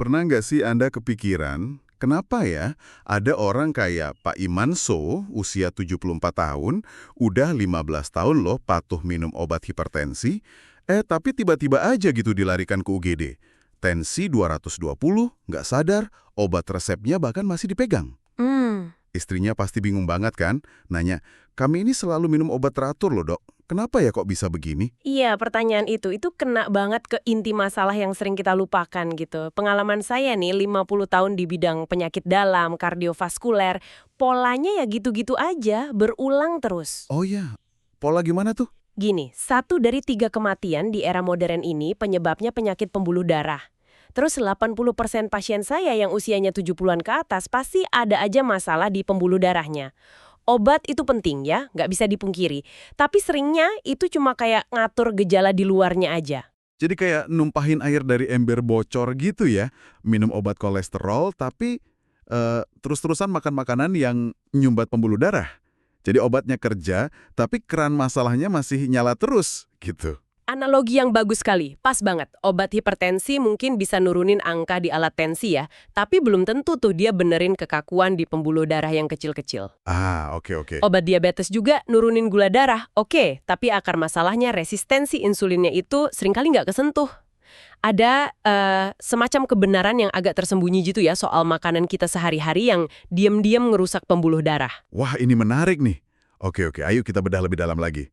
Pernah nggak sih Anda kepikiran, kenapa ya ada orang kayak Pak Imanso, usia 74 tahun, udah 15 tahun loh patuh minum obat hipertensi, tapi tiba-tiba aja gitu dilarikan ke UGD. Tensi 220, nggak sadar, obat resepnya bahkan masih dipegang. Hmm, Istrinya pasti bingung banget kan, nanya, kami ini selalu minum obat teratur loh dok, kenapa ya kok bisa begini? iya pertanyaan itu kena banget ke inti masalah yang sering kita lupakan gitu. Pengalaman saya nih 50 tahun di bidang penyakit dalam, kardiovaskuler, polanya ya gitu-gitu aja, berulang terus. Oh ya, pola gimana tuh? Gini, 1 dari 3 kematian di era modern ini penyebabnya penyakit pembuluh darah. Terus 80% pasien saya yang usianya 70-an ke atas pasti ada aja masalah di pembuluh darahnya. Obat itu penting ya, nggak bisa dipungkiri. Tapi seringnya itu cuma kayak ngatur gejala di luarnya aja. Jadi kayak numpahin air dari ember bocor gitu ya, minum obat kolesterol tapi terus-terusan makan makanan yang nyumbat pembuluh darah. Jadi obatnya kerja, tapi keran masalahnya masih nyala terus gitu. Analogi yang bagus sekali, pas banget. Obat hipertensi mungkin bisa nurunin angka di alat tensi ya, tapi belum tentu tuh dia benerin kekakuan di pembuluh darah yang kecil-kecil. Ah, oke oke. Obat diabetes juga nurunin gula darah, oke, tapi akar masalahnya resistensi insulinnya itu seringkali nggak kesentuh. Ada semacam kebenaran yang agak tersembunyi gitu ya soal makanan kita sehari-hari yang diam-diam ngerusak pembuluh darah. Wah, ini menarik nih. Oke oke, ayo kita bedah lebih dalam lagi.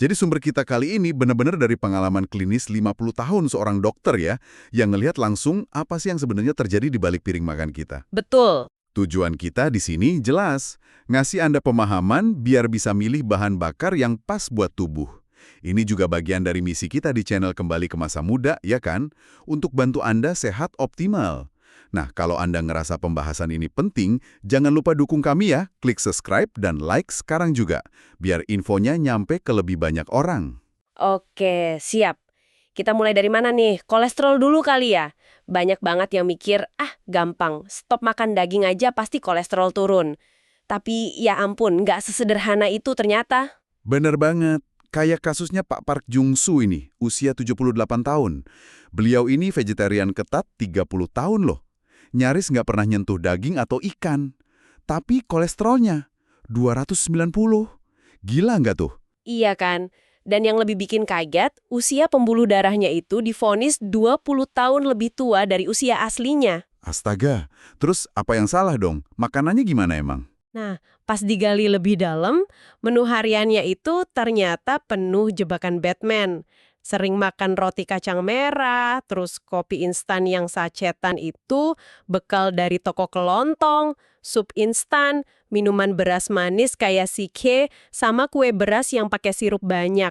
Jadi sumber kita kali ini benar-benar dari pengalaman klinis 50 tahun seorang dokter ya, yang ngelihat langsung apa sih yang sebenarnya terjadi di balik piring makan kita. Betul. Tujuan kita di sini jelas, ngasih Anda pemahaman biar bisa milih bahan bakar yang pas buat tubuh. Ini juga bagian dari misi kita di channel Kembali ke Masa Muda, ya kan? Untuk bantu Anda sehat optimal. Nah, kalau Anda ngerasa pembahasan ini penting, jangan lupa dukung kami ya. Klik subscribe dan like sekarang juga, biar infonya nyampe ke lebih banyak orang. Oke, siap. Kita mulai dari mana nih? Kolesterol dulu kali ya? Banyak banget yang mikir, gampang, stop makan daging aja pasti kolesterol turun. Tapi ya ampun, nggak sesederhana itu ternyata. Bener banget. Kayak kasusnya Pak Park Jung-soo ini, usia 78 tahun. Beliau ini vegetarian ketat 30 tahun loh. Nyaris nggak pernah nyentuh daging atau ikan. Tapi kolesterolnya 290. Gila nggak tuh? Iya kan? Dan yang lebih bikin kaget, usia pembuluh darahnya itu divonis 20 tahun lebih tua dari usia aslinya. Astaga, terus apa yang salah dong? Makanannya gimana emang? Nah, pas digali lebih dalam, menu hariannya itu ternyata penuh jebakan Batman. Sering makan roti kacang merah, terus kopi instan yang sachetan itu, bekal dari toko kelontong, sup instan, minuman beras manis kayak sike, sama kue beras yang pakai sirup banyak.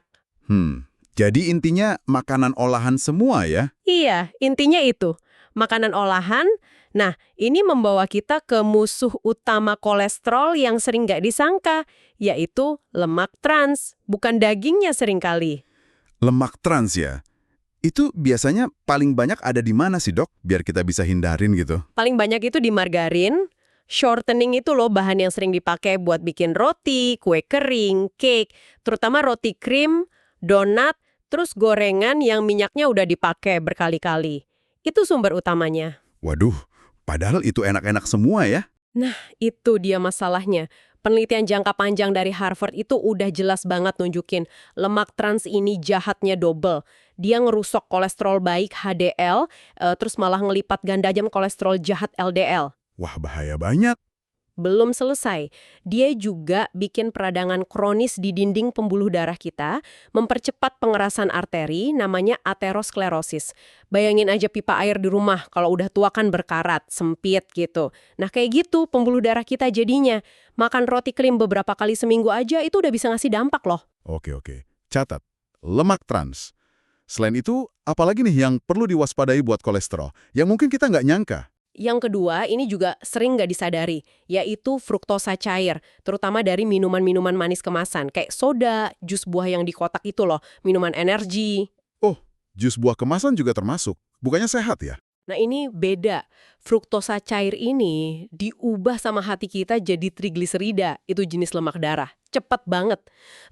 Jadi intinya makanan olahan semua ya? Iya, intinya itu. Makanan olahan, nah ini membawa kita ke musuh utama kolesterol yang sering nggak disangka, yaitu lemak trans, bukan dagingnya seringkali. Lemak trans ya? Itu biasanya paling banyak ada di mana sih dok? Biar kita bisa hindarin gitu. Paling banyak itu di margarin, shortening itu loh bahan yang sering dipakai buat bikin roti, kue kering, cake, terutama roti krim, donat, terus gorengan yang minyaknya udah dipakai berkali-kali. Itu sumber utamanya. Waduh, padahal itu enak-enak semua ya? Nah, itu dia masalahnya. Penelitian jangka panjang dari Harvard itu udah jelas banget nunjukin lemak trans ini jahatnya double. Dia ngerusak kolesterol baik HDL, terus malah ngelipat ganda jam kolesterol jahat LDL. Wah, bahaya banyak. Belum selesai, dia juga bikin peradangan kronis di dinding pembuluh darah kita, mempercepat pengerasan arteri, namanya aterosklerosis. Bayangin aja pipa air di rumah, kalau udah tua kan berkarat, sempit gitu. Nah kayak gitu pembuluh darah kita jadinya. Makan roti krim beberapa kali seminggu aja itu udah bisa ngasih dampak loh. Oke, oke. Catat, lemak trans. Selain itu, apalagi nih yang perlu diwaspadai buat kolesterol? Yang mungkin kita nggak nyangka. Yang kedua, ini juga sering nggak disadari, yaitu fruktosa cair, terutama dari minuman-minuman manis kemasan, kayak soda, jus buah yang di kotak itu loh, minuman energi. Oh, jus buah kemasan juga termasuk. Bukannya sehat ya? Nah ini beda, fruktosa cair ini diubah sama hati kita jadi trigliserida, itu jenis lemak darah. Cepet banget,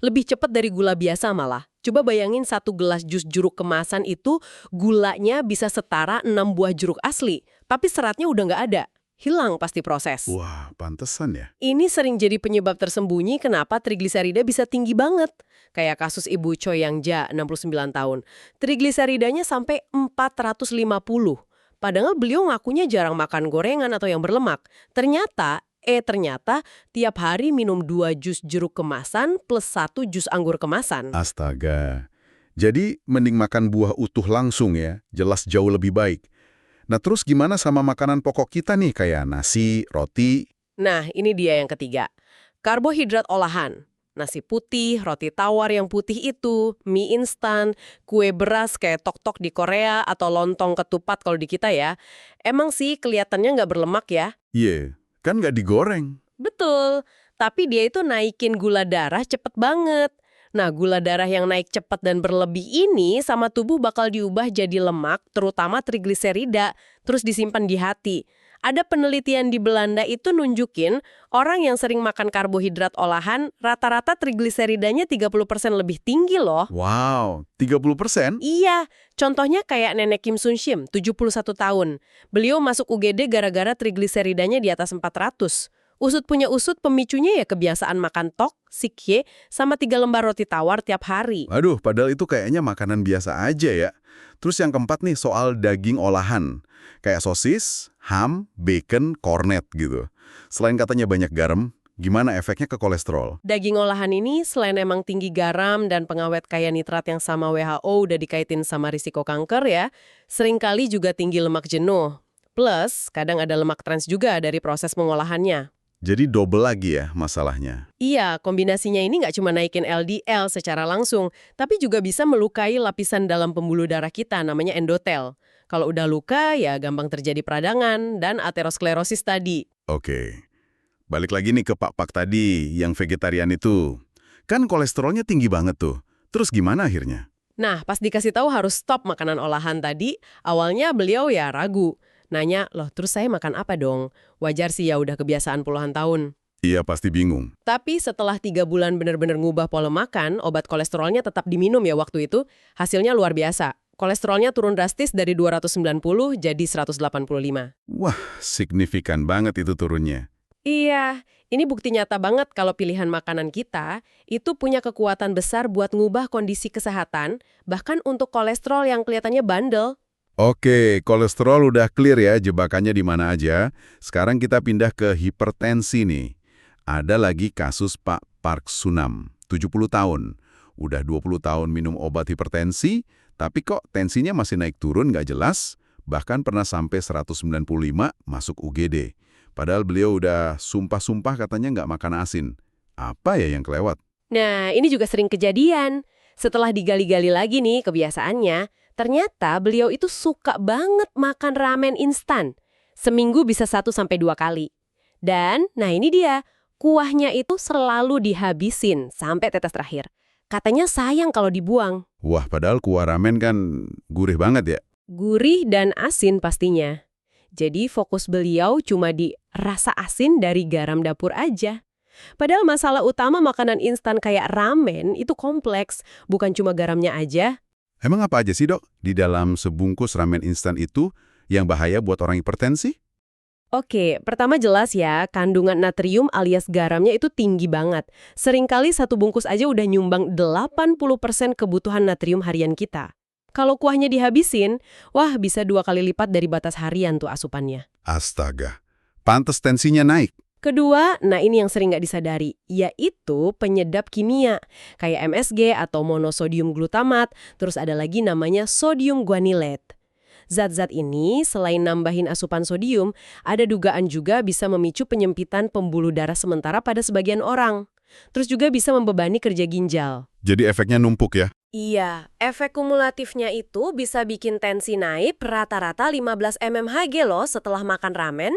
lebih cepet dari gula biasa malah. Coba bayangin 1 gelas jus jeruk kemasan itu gulanya bisa setara 6 buah jeruk asli. tapi seratnya udah nggak ada. Hilang pasti proses. Wah, pantesan ya. Ini sering jadi penyebab tersembunyi kenapa trigliserida bisa tinggi banget. Kayak kasus Ibu Choi Yang Ja, 69 tahun. Trigliseridanya sampai 450. Padahal beliau ngakunya jarang makan gorengan atau yang berlemak. Ternyata tiap hari minum 2 jus jeruk kemasan plus 1 jus anggur kemasan. Astaga. Jadi, mending makan buah utuh langsung ya. Jelas jauh lebih baik. Nah, terus gimana sama makanan pokok kita nih, kayak nasi, roti? Nah, ini dia yang ketiga. Karbohidrat olahan. Nasi putih, roti tawar yang putih itu, mie instan, kue beras kayak tok-tok di Korea, atau lontong ketupat kalau di kita ya. Emang sih kelihatannya nggak berlemak ya? Iya, kan nggak digoreng. Betul, tapi dia itu naikin gula darah cepet banget. Nah, gula darah yang naik cepat dan berlebih ini sama tubuh bakal diubah jadi lemak, terutama trigliserida, terus disimpan di hati. Ada penelitian di Belanda itu nunjukin orang yang sering makan karbohidrat olahan, rata-rata trigliseridanya 30% lebih tinggi loh. Wow, 30%? Iya, contohnya kayak nenek Kim Sun Shim, 71 tahun. Beliau masuk UGD gara-gara trigliseridanya di atas 400. Usut punya usut, pemicunya ya kebiasaan makan tok, sikye, sama 3 lembar roti tawar tiap hari. Aduh, padahal itu kayaknya makanan biasa aja ya. Terus yang keempat nih, soal daging olahan. Kayak sosis, ham, bacon, cornet gitu. Selain katanya banyak garam, gimana efeknya ke kolesterol? Daging olahan ini selain emang tinggi garam dan pengawet kaya nitrat yang sama WHO udah dikaitin sama risiko kanker ya, seringkali juga tinggi lemak jenuh. Plus, kadang ada lemak trans juga dari proses pengolahannya. Jadi double lagi ya masalahnya. Iya, kombinasinya ini nggak cuma naikin LDL secara langsung, tapi juga bisa melukai lapisan dalam pembuluh darah kita, namanya endotel. Kalau udah luka, ya gampang terjadi peradangan dan aterosklerosis tadi. Oke. Balik lagi nih ke Pak tadi, yang vegetarian itu. Kan kolesterolnya tinggi banget tuh. Terus gimana akhirnya? Nah, pas dikasih tahu harus stop makanan olahan tadi, awalnya beliau ya ragu. Nanya, loh terus saya makan apa dong? Wajar sih ya udah kebiasaan puluhan tahun. Iya, pasti bingung. Tapi setelah 3 bulan benar-benar ngubah pola makan, obat kolesterolnya tetap diminum ya waktu itu, hasilnya luar biasa. Kolesterolnya turun drastis dari 290 jadi 185. Wah, signifikan banget itu turunnya. Iya, ini bukti nyata banget kalau pilihan makanan kita itu punya kekuatan besar buat ngubah kondisi kesehatan, bahkan untuk kolesterol yang kelihatannya bandel. Oke, kolesterol udah clear ya jebakannya di mana aja. Sekarang kita pindah ke hipertensi nih. Ada lagi kasus Pak Park Sunam, 70 tahun. Udah 20 tahun minum obat hipertensi, tapi kok tensinya masih naik turun nggak jelas, bahkan pernah sampai 195 masuk UGD. Padahal beliau udah sumpah-sumpah katanya nggak makan asin. Apa ya yang kelewat? Nah, ini juga sering kejadian. Setelah digali-gali lagi nih kebiasaannya, ternyata beliau itu suka banget makan ramen instan. Seminggu bisa 1-2 kali. Dan, nah ini dia, kuahnya itu selalu dihabisin sampai tetes terakhir. Katanya sayang kalau dibuang. Wah, padahal kuah ramen kan gurih banget ya. Gurih dan asin pastinya. Jadi fokus beliau cuma di rasa asin dari garam dapur aja. Padahal masalah utama makanan instan kayak ramen itu kompleks, bukan cuma garamnya aja. Emang apa aja sih dok di dalam sebungkus ramen instan itu yang bahaya buat orang hipertensi? Oke, pertama jelas ya, kandungan natrium alias garamnya itu tinggi banget. Seringkali satu bungkus aja udah nyumbang 80% kebutuhan natrium harian kita. Kalau kuahnya dihabisin, wah bisa 2 kali lipat dari batas harian tuh asupannya. Astaga, pantes tensinya naik. Kedua, nah ini yang sering nggak disadari, yaitu penyedap kimia, kayak MSG atau monosodium glutamat, terus ada lagi namanya sodium guanylate. Zat-zat ini, selain nambahin asupan sodium, ada dugaan juga bisa memicu penyempitan pembuluh darah sementara pada sebagian orang. Terus juga bisa membebani kerja ginjal. Jadi efeknya numpuk ya? Iya, efek kumulatifnya itu bisa bikin tensi naik rata-rata 15 mmHg loh setelah makan ramen.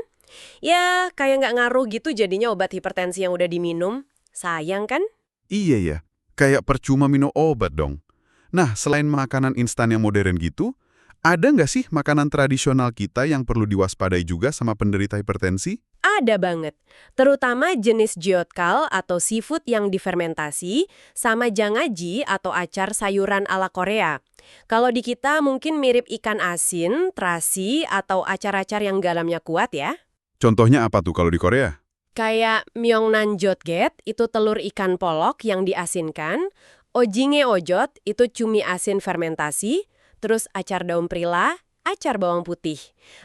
Ya, kayak nggak ngaruh gitu jadinya obat hipertensi yang udah diminum. Sayang kan? Iya ya, kayak percuma minum obat dong. Nah, selain makanan instan yang modern gitu, ada nggak sih makanan tradisional kita yang perlu diwaspadai juga sama penderita hipertensi? Ada banget. Terutama jenis jeotkal atau seafood yang difermentasi, sama jangaji atau acar sayuran ala Korea. Kalau di kita mungkin mirip ikan asin, terasi, atau acar-acar yang garamnya kuat ya. Contohnya apa tuh kalau di Korea? Kayak myeongnan jotget, itu telur ikan polok yang diasinkan. Ojinge ojot, itu cumi asin fermentasi. Terus acar daun prila, acar bawang putih.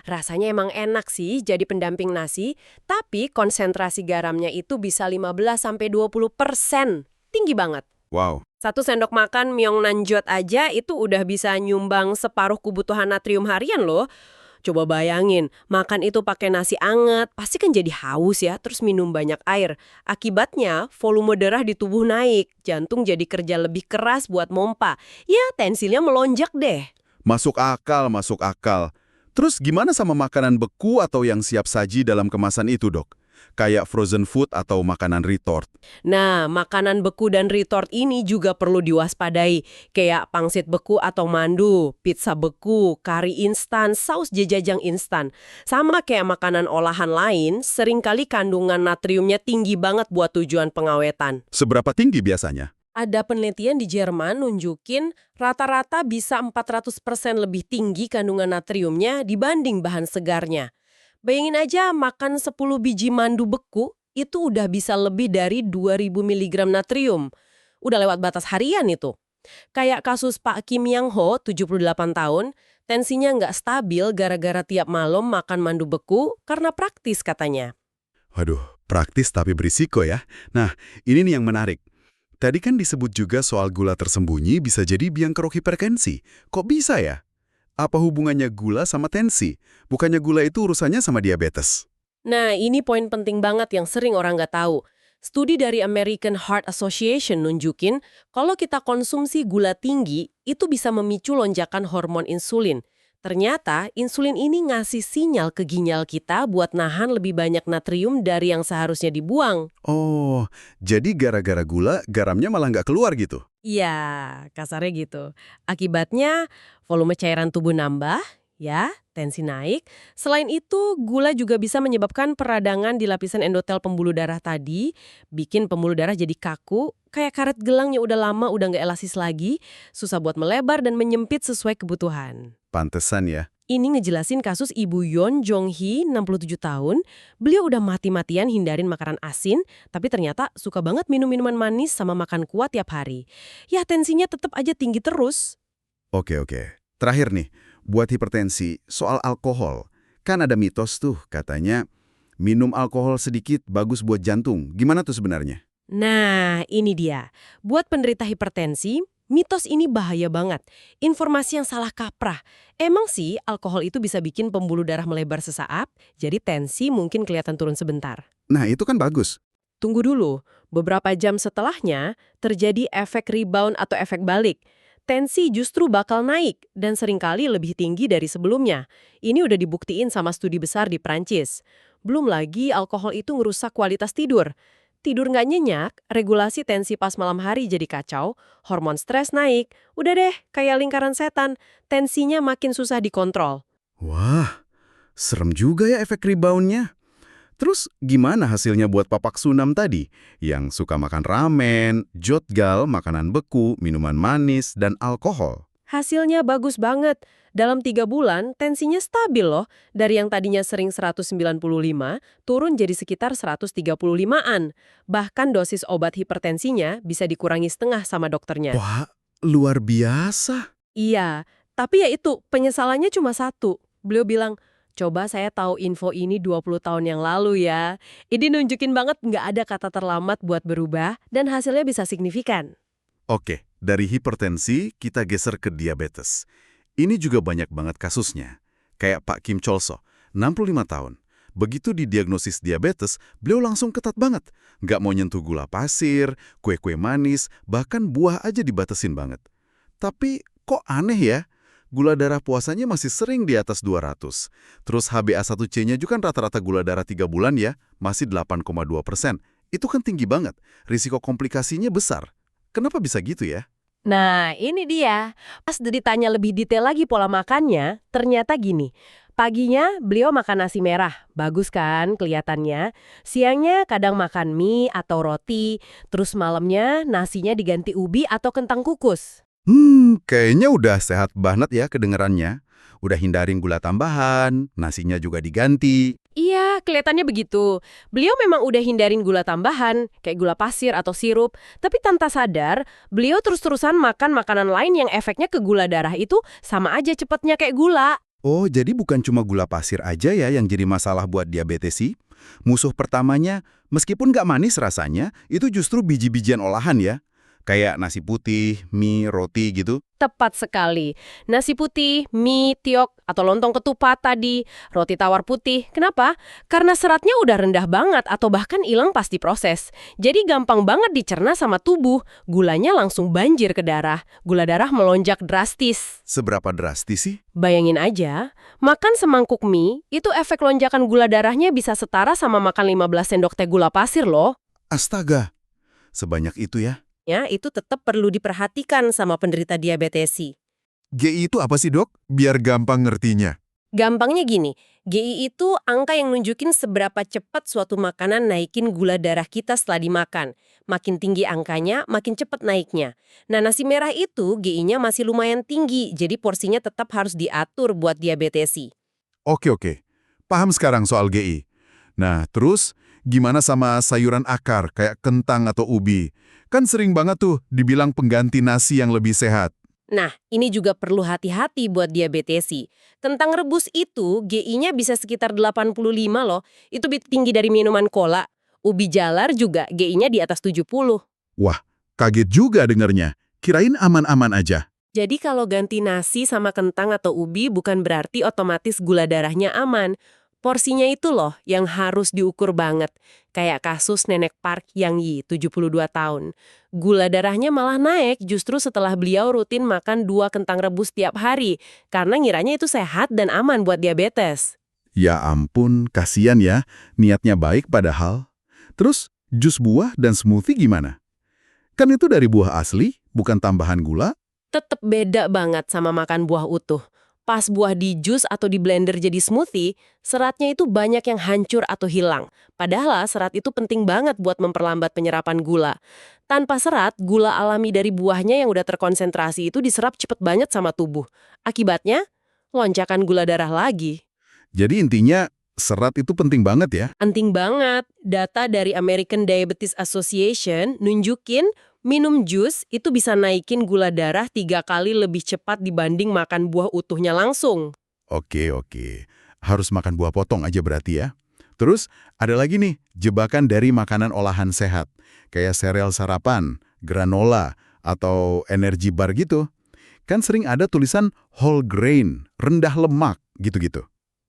Rasanya emang enak sih jadi pendamping nasi, tapi konsentrasi garamnya itu bisa 15-20%. Tinggi banget. Wow. 1 sendok makan myeongnan jot aja itu udah bisa nyumbang separuh kebutuhan natrium harian loh. Coba bayangin, makan itu pakai nasi anget, pasti kan jadi haus ya, terus minum banyak air. Akibatnya, volume darah di tubuh naik, jantung jadi kerja lebih keras buat mompa. Ya, tensinya melonjak deh. Masuk akal, masuk akal. Terus gimana sama makanan beku atau yang siap saji dalam kemasan itu, Dok? Kayak frozen food atau makanan retort. Nah, makanan beku dan retort ini juga perlu diwaspadai. Kayak pangsit beku atau mandu, pizza beku, kari instan, saus jajajang instan. Sama kayak makanan olahan lain, seringkali kandungan natriumnya tinggi banget buat tujuan pengawetan. Seberapa tinggi biasanya? Ada penelitian di Jerman nunjukin rata-rata bisa 400% lebih tinggi kandungan natriumnya dibanding bahan segarnya. Bayangin aja makan 10 biji mandu beku, itu udah bisa lebih dari 2000 mg natrium. Udah lewat batas harian itu. Kayak kasus Pak Kim Yang Ho, 78 tahun, tensinya nggak stabil gara-gara tiap malam makan mandu beku karena praktis katanya. Waduh, praktis tapi berisiko ya. Nah, ini nih yang menarik. Tadi kan disebut juga soal gula tersembunyi bisa jadi biang kerok hipertensi. Kok bisa ya? Apa hubungannya gula sama tensi? Bukannya gula itu urusannya sama diabetes? Nah, ini poin penting banget yang sering orang nggak tahu. Studi dari American Heart Association nunjukin kalau kita konsumsi gula tinggi, itu bisa memicu lonjakan hormon insulin. Ternyata, insulin ini ngasih sinyal ke ginjal kita buat nahan lebih banyak natrium dari yang seharusnya dibuang. Oh, jadi gara-gara gula, garamnya malah nggak keluar gitu? Iya, kasarnya gitu. Akibatnya, volume cairan tubuh nambah, ya, tensi naik. Selain itu, gula juga bisa menyebabkan peradangan di lapisan endotel pembuluh darah tadi, bikin pembuluh darah jadi kaku, kayak karet gelang yang udah lama udah nggak elastis lagi, susah buat melebar dan menyempit sesuai kebutuhan. Pantesan ya. Ini ngejelasin kasus Ibu Yon Jong-hee, 67 tahun. Beliau udah mati-matian hindarin makanan asin, tapi ternyata suka banget minum minuman manis sama makan kuat tiap hari. Ya, tensinya tetap aja tinggi terus. Oke. Terakhir nih, buat hipertensi, soal alkohol. Kan ada mitos tuh, katanya minum alkohol sedikit bagus buat jantung. Gimana tuh sebenarnya? Nah, ini dia. Buat penderita hipertensi, mitos ini bahaya banget. Informasi yang salah kaprah. Emang sih, alkohol itu bisa bikin pembuluh darah melebar sesaat, jadi tensi mungkin kelihatan turun sebentar. Nah, itu kan bagus. Tunggu dulu, beberapa jam setelahnya terjadi efek rebound atau efek balik. Tensi justru bakal naik dan seringkali lebih tinggi dari sebelumnya. Ini udah dibuktiin sama studi besar di Prancis. Belum lagi alkohol itu ngerusak kualitas tidur. Tidur nggak nyenyak, regulasi tensi pas malam hari jadi kacau, hormon stres naik. Udah deh, kayak lingkaran setan, tensinya makin susah dikontrol. Wah, serem juga ya efek reboundnya. Terus gimana hasilnya buat Papak Sunam tadi? Yang suka makan ramen, jotgal, makanan beku, minuman manis, dan alkohol. Hasilnya bagus banget. Dalam 3 bulan, tensinya stabil loh. Dari yang tadinya sering 195, turun jadi sekitar 135-an. Bahkan dosis obat hipertensinya bisa dikurangi setengah sama dokternya. Wah, luar biasa. Iya, tapi ya itu, penyesalannya cuma satu. Beliau bilang, coba saya tahu info ini 20 tahun yang lalu ya. Ini nunjukin banget nggak ada kata terlambat buat berubah, dan hasilnya bisa signifikan. Oke, dari hipertensi kita geser ke diabetes. Ini juga banyak banget kasusnya. Kayak Pak Kim Cholso, 65 tahun. Begitu didiagnosis diabetes, beliau langsung ketat banget. Nggak mau nyentuh gula pasir, kue-kue manis, bahkan buah aja dibatasin banget. Tapi kok aneh ya? Gula darah puasanya masih sering di atas 200. Terus HbA1c-nya juga kan rata-rata gula darah 3 bulan ya, masih 8,2%. Itu kan tinggi banget. Risiko komplikasinya besar. Kenapa bisa gitu ya? Nah, ini dia. Pas ditanya lebih detail lagi pola makannya, ternyata gini. Paginya beliau makan nasi merah, bagus kan kelihatannya. Siangnya kadang makan mie atau roti, terus malamnya nasinya diganti ubi atau kentang kukus. Kayaknya udah sehat banget ya kedengerannya. Udah hindarin gula tambahan, nasinya juga diganti. Iya, kelihatannya begitu. Beliau memang udah hindarin gula tambahan, kayak gula pasir atau sirup, tapi tanpa sadar, beliau terus-terusan makan makanan lain yang efeknya ke gula darah itu sama aja cepetnya kayak gula. Oh, jadi bukan cuma gula pasir aja ya yang jadi masalah buat diabetes sih? Musuh pertamanya, meskipun nggak manis rasanya, itu justru biji-bijian olahan ya. Kayak nasi putih, mie, roti gitu. Tepat sekali. Nasi putih, mie, tiok, atau lontong ketupat tadi, roti tawar putih. Kenapa? Karena seratnya udah rendah banget atau bahkan hilang pas diproses. Jadi gampang banget dicerna sama tubuh. Gulanya langsung banjir ke darah. Gula darah melonjak drastis. Seberapa drastis sih? Bayangin aja, makan semangkuk mie, itu efek lonjakan gula darahnya bisa setara sama makan 15 sendok teh gula pasir loh. Astaga, sebanyak itu ya? Ya, itu tetap perlu diperhatikan sama penderita diabetesi. GI itu apa sih, Dok? Biar gampang ngertinya. Gampangnya gini, GI itu angka yang nunjukin seberapa cepat suatu makanan naikin gula darah kita setelah dimakan. Makin tinggi angkanya, makin cepat naiknya. Nah, nasi merah itu GI-nya masih lumayan tinggi, jadi porsinya tetap harus diatur buat diabetesi. Oke. Paham sekarang soal GI. Nah, terus gimana sama sayuran akar kayak kentang atau ubi? Kan sering banget tuh dibilang pengganti nasi yang lebih sehat. Nah, ini juga perlu hati-hati buat diabetesi. Kentang rebus itu GI-nya bisa sekitar 85 loh. Itu lebih tinggi dari minuman cola. Ubi jalar juga GI-nya di atas 70. Wah, kaget juga dengernya. Kirain aman-aman aja. Jadi kalau ganti nasi sama kentang atau ubi bukan berarti otomatis gula darahnya aman. Porsinya itu loh yang harus diukur banget. Kayak kasus nenek Park Yang Yi, 72 tahun. Gula darahnya malah naik justru setelah beliau rutin makan 2 kentang rebus tiap hari. Karena ngiranya itu sehat dan aman buat diabetes. Ya ampun, kasihan ya. Niatnya baik padahal. Terus, jus buah dan smoothie gimana? Kan itu dari buah asli, bukan tambahan gula. Tetep beda banget sama makan buah utuh. Pas buah di jus atau di blender jadi smoothie, seratnya itu banyak yang hancur atau hilang. Padahal serat itu penting banget buat memperlambat penyerapan gula. Tanpa serat, gula alami dari buahnya yang udah terkonsentrasi itu diserap cepet banget sama tubuh. Akibatnya, lonjakan gula darah lagi. Jadi intinya, serat itu penting banget ya. Penting banget. Data dari American Diabetes Association nunjukin minum jus itu bisa naikin gula darah 3 kali lebih cepat dibanding makan buah utuhnya langsung. Oke. Harus makan buah potong aja berarti ya. Terus, ada lagi nih, jebakan dari makanan olahan sehat. Kayak sereal sarapan, granola, atau energy bar gitu. Kan sering ada tulisan whole grain, rendah lemak, gitu-gitu.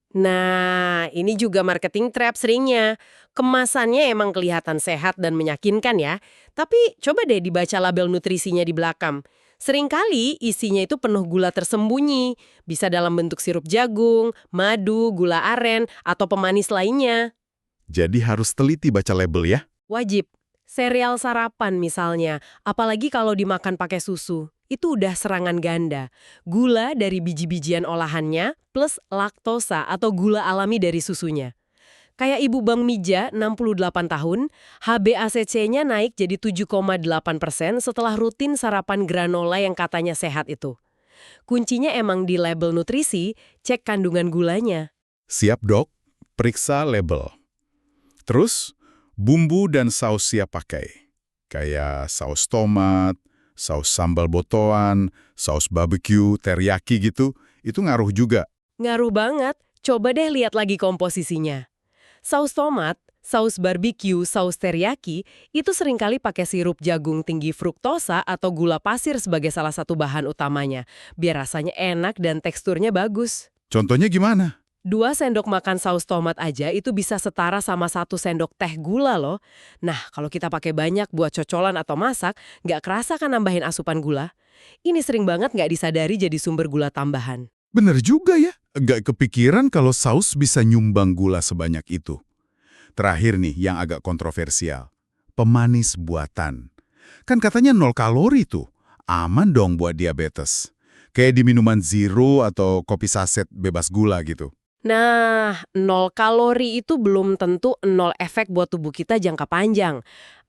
Nah, ini juga marketing trap seringnya. Kemasannya emang kelihatan sehat dan meyakinkan ya. Tapi coba deh dibaca label nutrisinya di belakang. Seringkali isinya itu penuh gula tersembunyi. Bisa dalam bentuk sirup jagung, madu, gula aren, atau pemanis lainnya. Jadi harus teliti baca label ya. Wajib. Sereal sarapan misalnya, apalagi kalau dimakan pakai susu. Itu udah serangan ganda. Gula dari biji-bijian olahannya plus laktosa atau gula alami dari susunya. Kayak Ibu Bang Mija, 68 tahun, HbA1c-nya naik jadi 7,8% setelah rutin sarapan granola yang katanya sehat itu. Kuncinya emang di label nutrisi, cek kandungan gulanya. Siap dok, periksa label. Terus, bumbu dan saus siap pakai. Kayak saus tomat, saus sambal botoan, saus barbecue, teriyaki gitu, itu ngaruh juga. Ngaruh banget, coba deh lihat lagi komposisinya. Saus tomat, saus barbecue, saus teriyaki, itu seringkali pakai sirup jagung tinggi fruktosa atau gula pasir sebagai salah satu bahan utamanya, biar rasanya enak dan teksturnya bagus. Contohnya gimana? 2 sendok makan saus tomat aja itu bisa setara sama 1 sendok teh gula loh. Nah, kalau kita pakai banyak buat cocolan atau masak, nggak kerasa kan nambahin asupan gula? Ini sering banget nggak disadari jadi sumber gula tambahan. Bener juga ya, nggak kepikiran kalau saus bisa nyumbang gula sebanyak itu. Terakhir nih, yang agak kontroversial. Pemanis buatan. Kan katanya 0 kalori tuh. Aman dong buat diabetes. Kayak di minuman zero atau kopi saset bebas gula gitu. Nah, 0 kalori itu belum tentu 0 efek buat tubuh kita jangka panjang.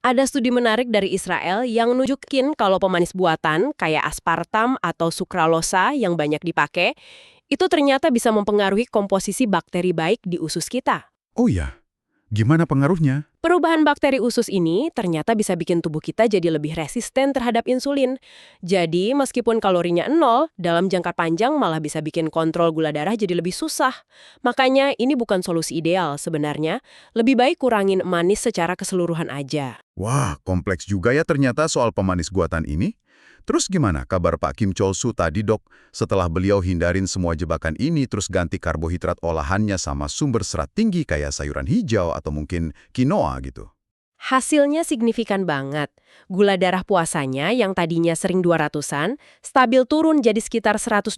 Ada studi menarik dari Israel yang nunjukin kalau pemanis buatan kayak aspartam atau sukralosa yang banyak dipakai, itu ternyata bisa mempengaruhi komposisi bakteri baik di usus kita. Oh ya, gimana pengaruhnya? Perubahan bakteri usus ini ternyata bisa bikin tubuh kita jadi lebih resisten terhadap insulin. Jadi, meskipun kalorinya 0, dalam jangka panjang malah bisa bikin kontrol gula darah jadi lebih susah. Makanya, ini bukan solusi ideal sebenarnya. Lebih baik kurangin manis secara keseluruhan aja. Wah, kompleks juga ya ternyata soal pemanis buatan ini. Terus gimana kabar Pak Kim Chol-soo tadi, Dok? Setelah beliau hindarin semua jebakan ini, terus ganti karbohidrat olahannya sama sumber serat tinggi kayak sayuran hijau atau mungkin quinoa gitu. Hasilnya signifikan banget. Gula darah puasanya yang tadinya sering 200-an, stabil turun jadi sekitar 125.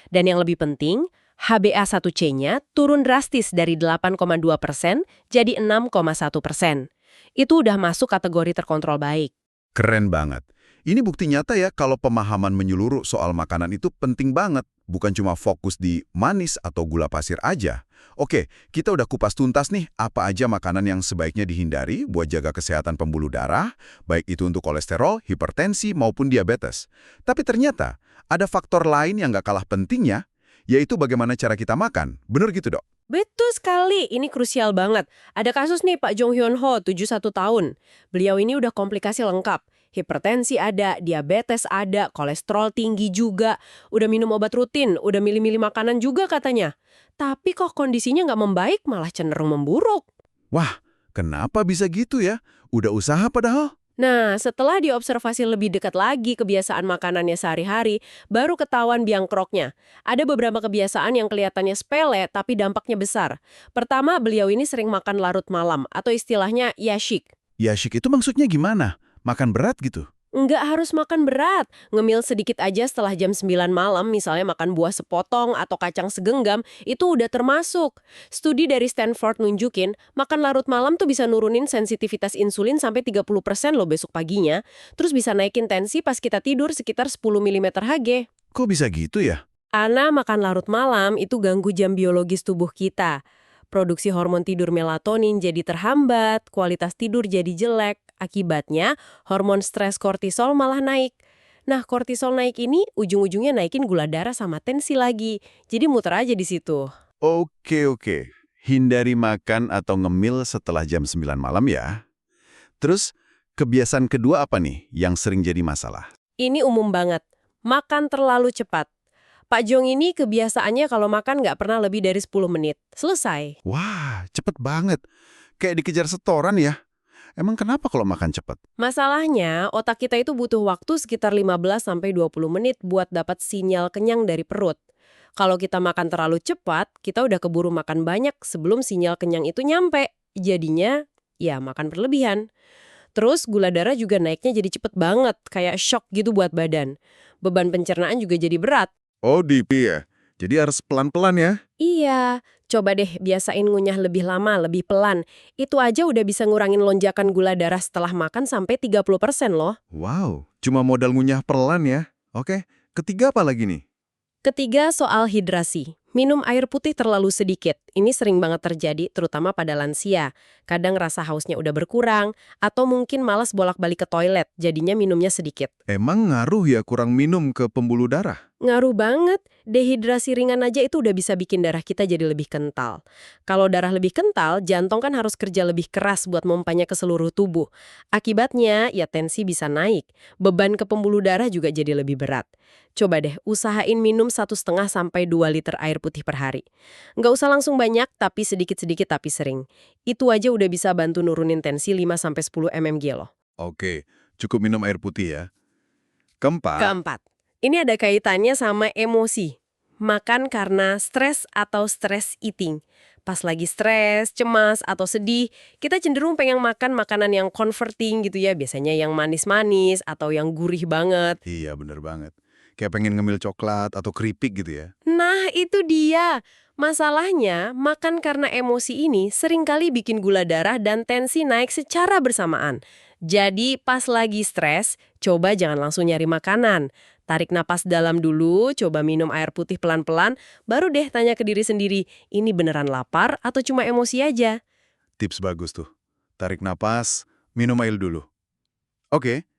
Dan yang lebih penting, HbA1c-nya turun drastis dari 8,2% jadi 6,1%. Itu udah masuk kategori terkontrol baik. Keren banget. Ini bukti nyata ya kalau pemahaman menyeluruh soal makanan itu penting banget. Bukan cuma fokus di manis atau gula pasir aja. Oke, kita udah kupas tuntas nih apa aja makanan yang sebaiknya dihindari buat jaga kesehatan pembuluh darah, baik itu untuk kolesterol, hipertensi, maupun diabetes. Tapi ternyata ada faktor lain yang nggak kalah pentingnya, yaitu bagaimana cara kita makan. Bener gitu, Dok? Betul sekali, ini krusial banget. Ada kasus nih Pak Jong Hyun Ho, 71 tahun. Beliau ini udah komplikasi lengkap. Hipertensi ada, diabetes ada, kolesterol tinggi juga. Udah minum obat rutin, udah milih-milih makanan juga katanya. Tapi kok kondisinya nggak membaik, malah cenderung memburuk. Wah, kenapa bisa gitu ya? Udah usaha padahal? Nah, setelah diobservasi lebih dekat lagi kebiasaan makanannya sehari-hari, baru ketahuan biang keroknya. Ada beberapa kebiasaan yang kelihatannya sepele, tapi dampaknya besar. Pertama, beliau ini sering makan larut malam, atau istilahnya yashik. Yashik itu maksudnya gimana? Makan berat gitu? Nggak harus makan berat, ngemil sedikit aja setelah jam 9 malam, misalnya makan buah sepotong atau kacang segenggam, itu udah termasuk. Studi dari Stanford nunjukin, makan larut malam tuh bisa nurunin sensitivitas insulin sampai 30% loh besok paginya, terus bisa naikin tensi pas kita tidur sekitar 10 mm Hg. Kok bisa gitu ya? Karena makan larut malam itu ganggu jam biologis tubuh kita. Produksi hormon tidur melatonin jadi terhambat, kualitas tidur jadi jelek. Akibatnya, hormon stres kortisol malah naik. Nah, kortisol naik ini ujung-ujungnya naikin gula darah sama tensi lagi. Jadi muter aja di situ. Oke. Hindari makan atau ngemil setelah jam 9 malam ya. Terus, kebiasaan kedua apa nih yang sering jadi masalah? Ini umum banget. Makan terlalu cepat. Pak Jong ini kebiasaannya kalau makan nggak pernah lebih dari 10 menit. Selesai. Wah, cepet banget. Kayak dikejar setoran ya. Emang kenapa kalau makan cepet? Masalahnya, otak kita itu butuh waktu sekitar 15-20 menit buat dapat sinyal kenyang dari perut. Kalau kita makan terlalu cepat, kita udah keburu makan banyak sebelum sinyal kenyang itu nyampe. Jadinya, ya makan berlebihan. Terus gula darah juga naiknya jadi cepet banget, kayak shock gitu buat badan. Beban pencernaan juga jadi berat. Oh, DP ya. Jadi harus pelan-pelan ya. Iya, coba deh biasain ngunyah lebih lama, lebih pelan. Itu aja udah bisa ngurangin lonjakan gula darah setelah makan sampai 30% loh. Wow, cuma modal ngunyah pelan ya. Oke, ketiga apa lagi nih? Ketiga, soal hidrasi. Minum air putih terlalu sedikit. Ini sering banget terjadi, terutama pada lansia. Kadang rasa hausnya udah berkurang, atau mungkin malas bolak-balik ke toilet, jadinya minumnya sedikit. Emang ngaruh ya kurang minum ke pembuluh darah? Ngaruh banget. Dehidrasi ringan aja itu udah bisa bikin darah kita jadi lebih kental. Kalau darah lebih kental, jantung kan harus kerja lebih keras buat memompanya ke seluruh tubuh. Akibatnya, ya tensi bisa naik. Beban ke pembuluh darah juga jadi lebih berat. Coba deh, usahain minum 1,5–2 liter air putih per hari. Nggak usah langsung banyak, tapi sedikit-sedikit tapi sering. Itu aja udah bisa bantu nurunin tensi 5–10 mmG loh. Oke, cukup minum air putih ya. Keempat. Keempat, ini ada kaitannya sama emosi. Makan karena stres atau stress eating. Pas lagi stres, cemas, atau sedih, kita cenderung pengen makan makanan yang comforting gitu ya. Biasanya yang manis-manis atau yang gurih banget. Iya, bener banget. Kayak pengen ngemil coklat atau keripik gitu ya. Nah, itu dia. Masalahnya, makan karena emosi ini seringkali bikin gula darah dan tensi naik secara bersamaan. Jadi, pas lagi stres, coba jangan langsung nyari makanan. Tarik napas dalam dulu, coba minum air putih pelan-pelan, baru deh tanya ke diri sendiri, ini beneran lapar atau cuma emosi aja? Tips bagus tuh. Tarik napas, minum air dulu. Oke,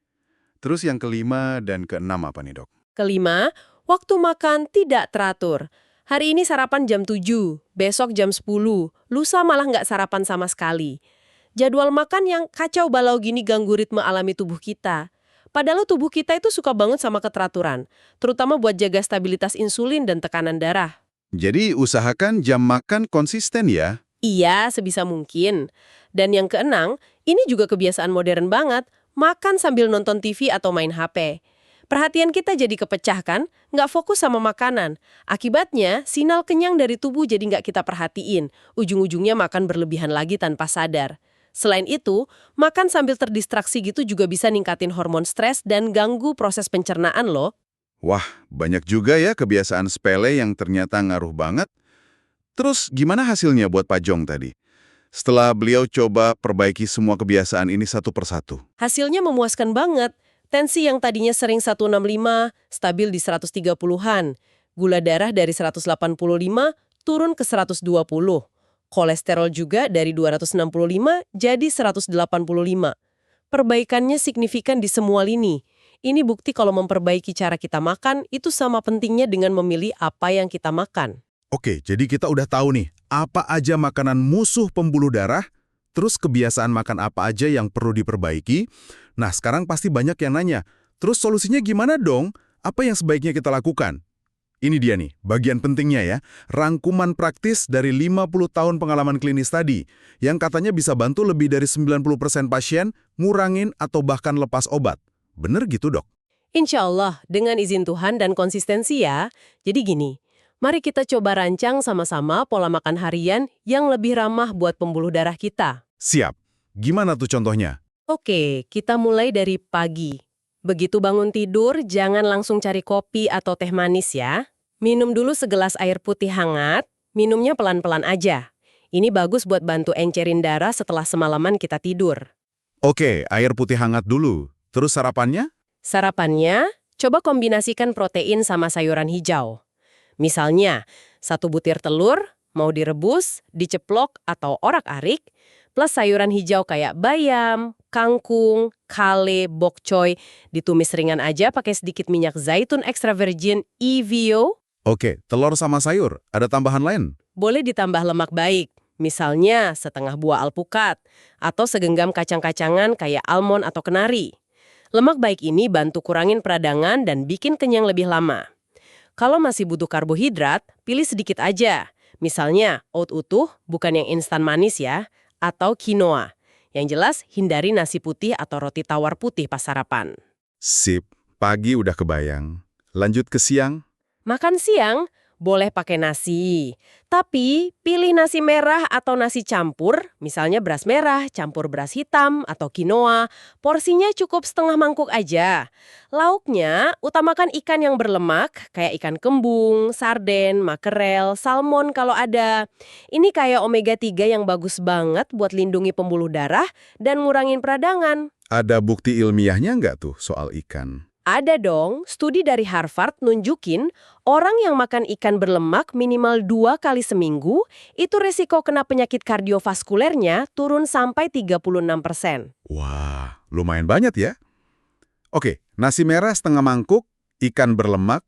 terus yang kelima dan keenam apa nih, Dok? Kelima, waktu makan tidak teratur. Hari ini sarapan jam 7, besok jam 10, lusa malah nggak sarapan sama sekali. Jadwal makan yang kacau balau gini ganggu ritme alami tubuh kita. Padahal tubuh kita itu suka banget sama keteraturan, terutama buat jaga stabilitas insulin dan tekanan darah. Jadi usahakan jam makan konsisten ya. Iya, sebisa mungkin. Dan yang keenam, ini juga kebiasaan modern banget, makan sambil nonton TV atau main HP. Perhatian kita jadi kepecah kan, nggak fokus sama makanan. Akibatnya, sinyal kenyang dari tubuh jadi nggak kita perhatiin. Ujung-ujungnya makan berlebihan lagi tanpa sadar. Selain itu, makan sambil terdistraksi gitu juga bisa ningkatin hormon stres dan ganggu proses pencernaan loh. Wah, banyak juga ya kebiasaan sepele yang ternyata ngaruh banget. Terus gimana hasilnya buat Pak Jong tadi? Setelah beliau coba perbaiki semua kebiasaan ini satu persatu. Hasilnya memuaskan banget. Tensi yang tadinya sering 165, stabil di 130-an. Gula darah dari 185 turun ke 120. Kolesterol juga dari 265 jadi 185. Perbaikannya signifikan di semua lini. Ini bukti kalau memperbaiki cara kita makan itu sama pentingnya dengan memilih apa yang kita makan. Oke, jadi kita udah tahu nih, apa aja makanan musuh pembuluh darah, terus kebiasaan makan apa aja yang perlu diperbaiki. Nah, sekarang pasti banyak yang nanya, terus solusinya gimana dong? Apa yang sebaiknya kita lakukan? Ini dia nih, bagian pentingnya ya, rangkuman praktis dari 50 tahun pengalaman klinis tadi, yang katanya bisa bantu lebih dari 90% pasien ngurangin atau bahkan lepas obat. Bener gitu, Dok? Insya Allah, dengan izin Tuhan dan konsistensi ya. Jadi gini, mari kita coba rancang sama-sama pola makan harian yang lebih ramah buat pembuluh darah kita. Siap. Gimana tuh contohnya? Oke, kita mulai dari pagi. Begitu bangun tidur, jangan langsung cari kopi atau teh manis ya. Minum dulu segelas air putih hangat, minumnya pelan-pelan aja. Ini bagus buat bantu encerin darah setelah semalaman kita tidur. Oke, air putih hangat dulu. Terus sarapannya? Sarapannya, coba kombinasikan protein sama sayuran hijau. Misalnya, 1 butir telur, mau direbus, diceplok, atau orak-arik, plus sayuran hijau kayak bayam, kangkung, kale, bok choy, ditumis ringan aja pakai sedikit minyak zaitun extra virgin EVO. Oke, telur sama sayur. Ada tambahan lain? Boleh ditambah lemak baik, misalnya setengah buah alpukat, atau segenggam kacang-kacangan kayak almond atau kenari. Lemak baik ini bantu kurangin peradangan dan bikin kenyang lebih lama. Kalau masih butuh karbohidrat, pilih sedikit aja. Misalnya, oat utuh, bukan yang instan manis ya, atau quinoa. Yang jelas, hindari nasi putih atau roti tawar putih pas sarapan. Sip, pagi udah kebayang. Lanjut ke siang? Makan siang, boleh pakai nasi. Tapi, pilih nasi merah atau nasi campur, misalnya beras merah, campur beras hitam, atau quinoa. Porsinya cukup setengah mangkuk aja. Lauknya, utamakan ikan yang berlemak, kayak ikan kembung, sarden, makerel, salmon kalau ada. Ini kayak omega 3 yang bagus banget buat lindungi pembuluh darah dan ngurangin peradangan. Ada bukti ilmiahnya nggak tuh soal ikan? Ada dong, studi dari Harvard nunjukin orang yang makan ikan berlemak minimal 2 kali seminggu, itu resiko kena penyakit kardiovaskulernya turun sampai 36%. Wah, lumayan banyak ya. Oke, nasi merah setengah mangkuk, ikan berlemak,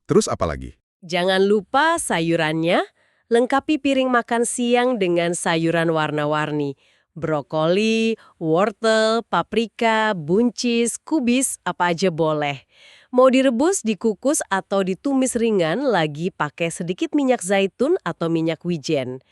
terus apa lagi? Jangan lupa sayurannya, lengkapi piring makan siang dengan sayuran warna-warni. Brokoli, wortel, paprika, buncis, kubis, apa aja boleh. Mau direbus, dikukus, atau ditumis ringan lagi pakai sedikit minyak zaitun atau minyak wijen.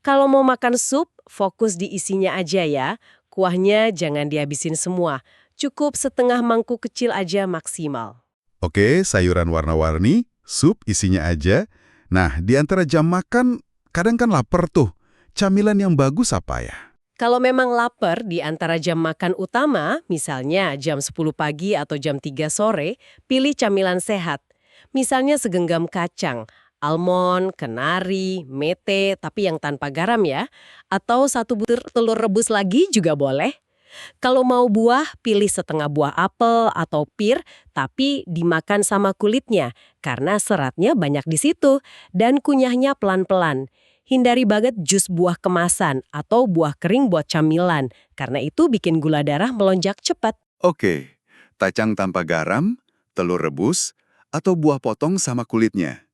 Kalau mau makan sup, fokus di isinya aja ya. Kuahnya jangan dihabisin semua. Cukup setengah mangkuk kecil aja maksimal. Oke, sayuran warna-warni, sup isinya aja. Nah, di antara jam makan, kadang kan lapar tuh. Camilan yang bagus apa ya? Kalau memang lapar di antara jam makan utama, misalnya jam 10 pagi atau jam 3 sore, pilih camilan sehat. Misalnya segenggam kacang, almond, kenari, mete, tapi yang tanpa garam ya. Atau 1 butir telur rebus lagi juga boleh. Kalau mau buah, pilih setengah buah apel atau pir, tapi dimakan sama kulitnya, karena seratnya banyak di situ, dan kunyahnya pelan-pelan. Hindari banget jus buah kemasan atau buah kering buat camilan, karena itu bikin gula darah melonjak cepat. Oke, kacang tanpa garam, telur rebus, atau buah potong sama kulitnya.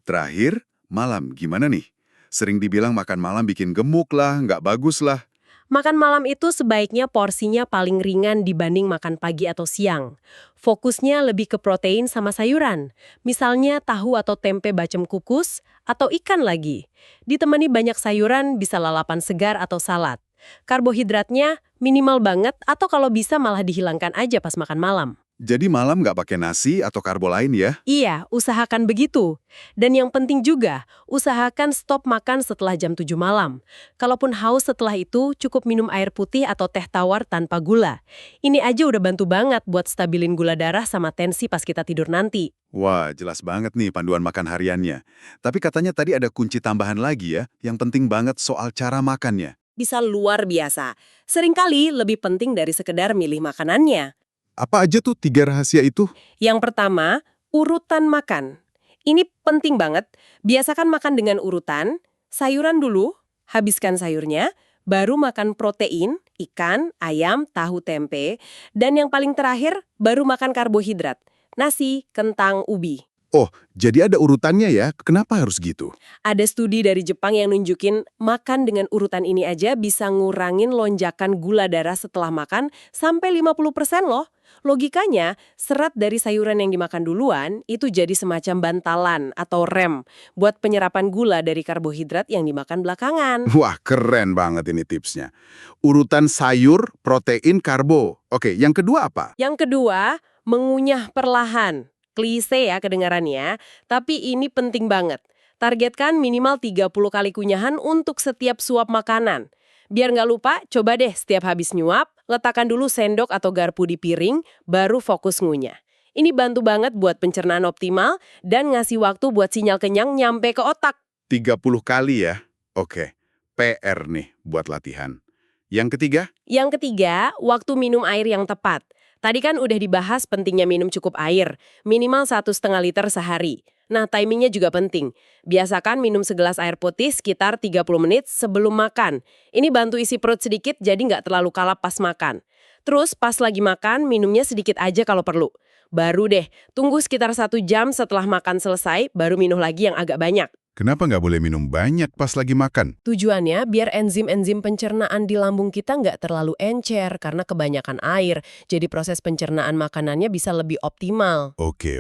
Terakhir, malam gimana nih? Sering dibilang makan malam bikin gemuk lah, nggak bagus lah. Makan malam itu sebaiknya porsinya paling ringan dibanding makan pagi atau siang. Fokusnya lebih ke protein sama sayuran. Misalnya tahu atau tempe bacem kukus, atau ikan lagi. Ditemani banyak sayuran, bisa lalapan segar atau salad. Karbohidratnya minimal banget atau kalau bisa malah dihilangkan aja pas makan malam. Jadi malam nggak pakai nasi atau karbo lain ya? Iya, usahakan begitu. Dan yang penting juga, usahakan stop makan setelah jam 7 malam. Kalaupun haus setelah itu, cukup minum air putih atau teh tawar tanpa gula. Ini aja udah bantu banget buat stabilin gula darah sama tensi pas kita tidur nanti. Wah, jelas banget nih panduan makan hariannya. Tapi katanya tadi ada kunci tambahan lagi ya, yang penting banget soal cara makannya. Bisa luar biasa. Seringkali lebih penting dari sekedar milih makanannya. Apa aja tuh 3 rahasia itu? Yang pertama, urutan makan. Ini penting banget. Biasakan makan dengan urutan, sayuran dulu, habiskan sayurnya, baru makan protein, ikan, ayam, tahu, tempe, dan yang paling terakhir, baru makan karbohidrat, nasi, kentang, ubi. Oh, jadi ada urutannya ya? Kenapa harus gitu? Ada studi dari Jepang yang nunjukin makan dengan urutan ini aja bisa ngurangin lonjakan gula darah setelah makan sampai 50% loh. Logikanya, serat dari sayuran yang dimakan duluan itu jadi semacam bantalan atau rem buat penyerapan gula dari karbohidrat yang dimakan belakangan. Wah, keren banget ini tipsnya. Urutan sayur, protein, karbo. Oke, yang kedua apa? Yang kedua, mengunyah perlahan. Klise ya kedengarannya, tapi ini penting banget. Targetkan minimal 30 kali kunyahan untuk setiap suap makanan. Biar nggak lupa, coba deh setiap habis nyuap, letakkan dulu sendok atau garpu di piring, baru fokus ngunyah. Ini bantu banget buat pencernaan optimal dan ngasih waktu buat sinyal kenyang nyampe ke otak. 30 kali ya? Oke, PR nih buat latihan. Yang ketiga? Yang ketiga, waktu minum air yang tepat. Tadi kan udah dibahas pentingnya minum cukup air, minimal 1,5 liter sehari. Nah, timingnya juga penting. Biasakan minum segelas air putih sekitar 30 menit sebelum makan. Ini bantu isi perut sedikit jadi nggak terlalu kalap pas makan. Terus pas lagi makan, minumnya sedikit aja kalau perlu. Baru deh, tunggu sekitar 1 jam setelah makan selesai, baru minum lagi yang agak banyak. Kenapa nggak boleh minum banyak pas lagi makan? Tujuannya biar enzim-enzim pencernaan di lambung kita nggak terlalu encer karena kebanyakan air. Jadi proses pencernaan makanannya bisa lebih optimal. Oke.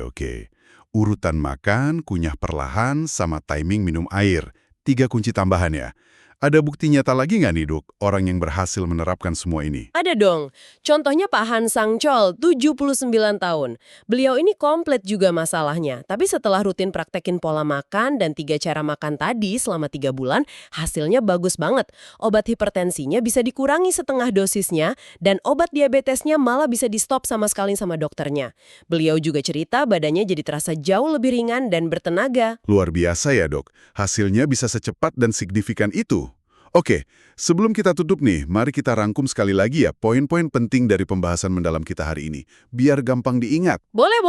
Urutan makan, kunyah perlahan, sama timing minum air. 3 kunci tambahan ya. Ada bukti nyata lagi nggak nih, Dok, orang yang berhasil menerapkan semua ini? Ada dong. Contohnya Pak Han Sang-chol, 79 tahun. Beliau ini komplit juga masalahnya. Tapi setelah rutin praktekin pola makan dan 3 cara makan tadi selama 3 bulan, hasilnya bagus banget. Obat hipertensinya bisa dikurangi setengah dosisnya, dan obat diabetesnya malah bisa di-stop sama sekali sama dokternya. Beliau juga cerita badannya jadi terasa jauh lebih ringan dan bertenaga. Luar biasa ya, Dok. Hasilnya bisa secepat dan signifikan itu. Oke, sebelum kita tutup nih, mari kita rangkum sekali lagi ya poin-poin penting dari pembahasan mendalam kita hari ini, biar gampang diingat. Boleh.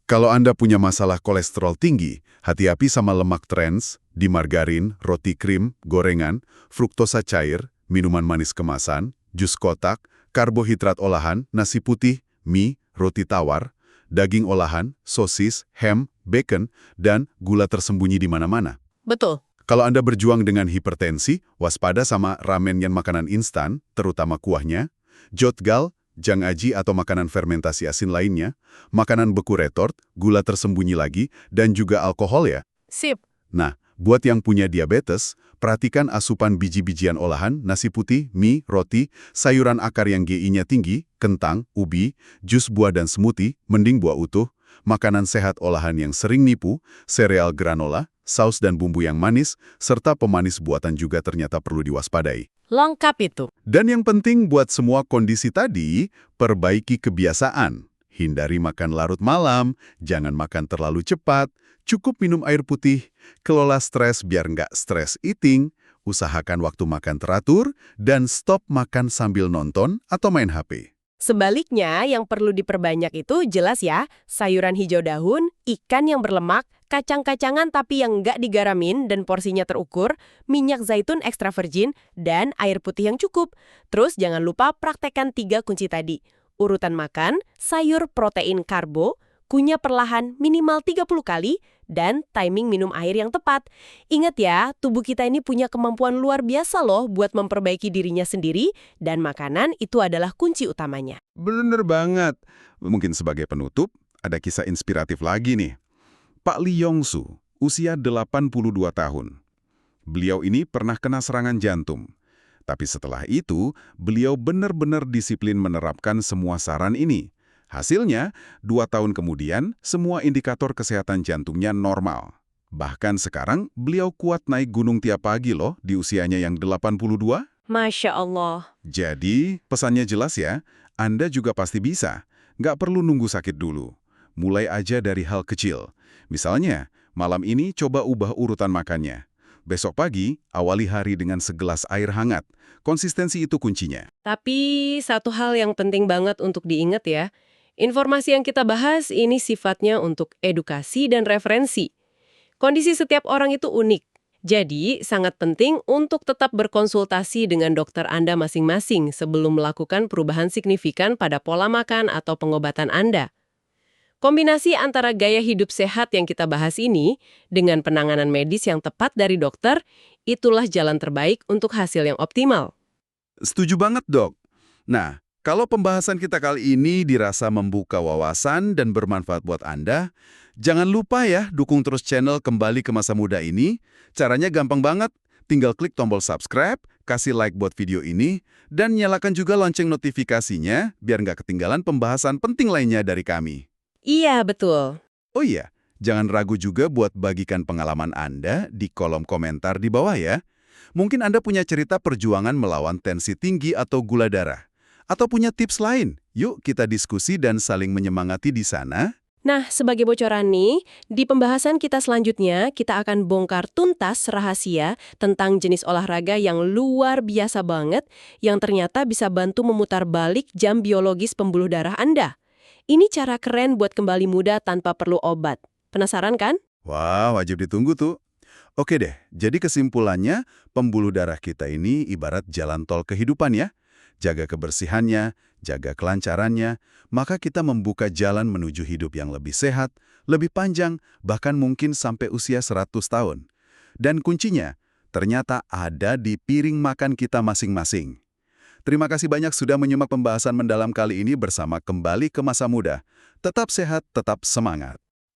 Kalau Anda punya masalah kolesterol tinggi, hati-hati sama lemak trans, di margarin, roti krim, gorengan, fruktosa cair, minuman manis kemasan, jus kotak, karbohidrat olahan, nasi putih, mie, roti tawar, daging olahan, sosis, ham, bacon, dan gula tersembunyi di mana-mana. Betul. Kalau Anda berjuang dengan hipertensi, waspada sama ramen yang makanan instan, terutama kuahnya, jotgal, jang aji atau makanan fermentasi asin lainnya, makanan beku retort, gula tersembunyi lagi, dan juga alkohol ya. Sip. Nah, buat yang punya diabetes, perhatikan asupan biji-bijian olahan, nasi putih, mie, roti, sayuran akar yang GI-nya tinggi, kentang, ubi, jus buah dan smoothie, mending buah utuh, makanan sehat olahan yang sering nipu, sereal granola, saus dan bumbu yang manis, serta pemanis buatan juga ternyata perlu diwaspadai. Lengkap itu. Dan yang penting buat semua kondisi tadi, perbaiki kebiasaan. Hindari makan larut malam, jangan makan terlalu cepat, cukup minum air putih, kelola stres biar nggak stress eating, Usahakan waktu makan teratur dan stop makan sambil nonton atau main HP. Sebaliknya, yang perlu diperbanyak itu jelas ya, sayuran hijau daun, ikan yang berlemak, kacang-kacangan tapi yang nggak digaramin dan porsinya terukur, minyak zaitun extra virgin, dan air putih yang cukup. Terus jangan lupa praktekkan 3 kunci tadi. Urutan makan, sayur protein karbo, kunyah perlahan minimal 30 kali, dan timing minum air yang tepat. Ingat ya, tubuh kita ini punya kemampuan luar biasa loh buat memperbaiki dirinya sendiri, dan makanan itu adalah kunci utamanya. Bener banget. Mungkin sebagai penutup, ada kisah inspiratif lagi nih. Pak Lee Yong-su, usia 82 tahun. Beliau ini pernah kena serangan jantung. Tapi setelah itu, beliau benar-benar disiplin menerapkan semua saran ini. Hasilnya, 2 tahun kemudian, semua indikator kesehatan jantungnya normal. Bahkan sekarang, beliau kuat naik gunung tiap pagi loh di usianya yang 82. Masya Allah. Jadi, pesannya jelas ya, Anda juga pasti bisa. Nggak perlu nunggu sakit dulu. Mulai aja dari hal kecil. Misalnya, malam ini coba ubah urutan makannya. Besok pagi, awali hari dengan segelas air hangat. Konsistensi itu kuncinya. Tapi satu hal yang penting banget untuk diingat ya, informasi yang kita bahas ini sifatnya untuk edukasi dan referensi. Kondisi setiap orang itu unik. Jadi, sangat penting untuk tetap berkonsultasi dengan dokter Anda masing-masing sebelum melakukan perubahan signifikan pada pola makan atau pengobatan Anda. Kombinasi antara gaya hidup sehat yang kita bahas ini dengan penanganan medis yang tepat dari dokter, itulah jalan terbaik untuk hasil yang optimal. Setuju banget, Dok. Nah, kalau pembahasan kita kali ini dirasa membuka wawasan dan bermanfaat buat Anda, jangan lupa ya dukung terus channel Kembali ke Masa Muda ini. Caranya gampang banget. Tinggal klik tombol subscribe, kasih like buat video ini, dan nyalakan juga lonceng notifikasinya biar nggak ketinggalan pembahasan penting lainnya dari kami. Iya, betul. Oh iya, jangan ragu juga buat bagikan pengalaman Anda di kolom komentar di bawah ya. Mungkin Anda punya cerita perjuangan melawan tensi tinggi atau gula darah. Atau punya tips lain. Yuk kita diskusi dan saling menyemangati di sana. Nah, sebagai bocoran nih, di pembahasan kita selanjutnya, kita akan bongkar tuntas rahasia tentang jenis olahraga yang luar biasa banget, yang ternyata bisa bantu memutar balik jam biologis pembuluh darah Anda. Ini cara keren buat kembali muda tanpa perlu obat. Penasaran kan? Wah, wajib ditunggu tuh. Oke deh, jadi kesimpulannya, pembuluh darah kita ini ibarat jalan tol kehidupan ya. Jaga kebersihannya, jaga kelancarannya, maka kita membuka jalan menuju hidup yang lebih sehat, lebih panjang, bahkan mungkin sampai usia 100 tahun. Dan kuncinya, ternyata ada di piring makan kita masing-masing. Terima kasih banyak sudah menyimak pembahasan mendalam kali ini bersama Kembali ke Masa Muda. Tetap sehat, tetap semangat.